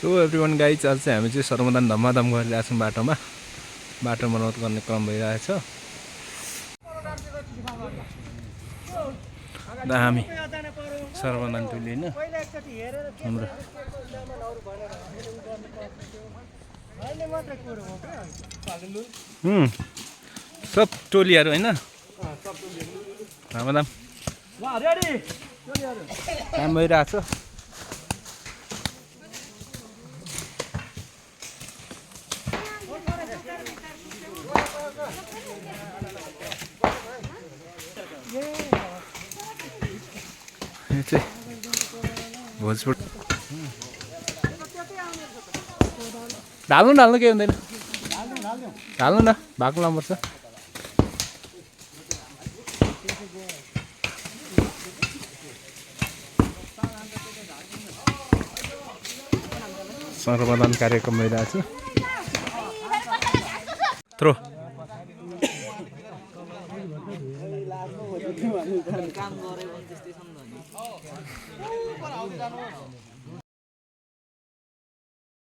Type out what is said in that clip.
So everyone guys आज चाहिँ हामी चाहिँ सर्वमदान धमाधम गरिरहेको छौँ बाटो मर्मत गर्ने क्रम भइरहेछ। हामी सर्वमदान टोली होइन हाम्रो सब टोलीहरू होइन धमाधम काम भइरहेछ। यो चाहिँ भोजपुर ढाल्नु केही हुँदैन, ढाल्नु न भाग लानुपर्छ। सर्वमदान कार्यक्रम भइरहेको छ। थ्रो काम गरे भने त्यस्तै छ नि त।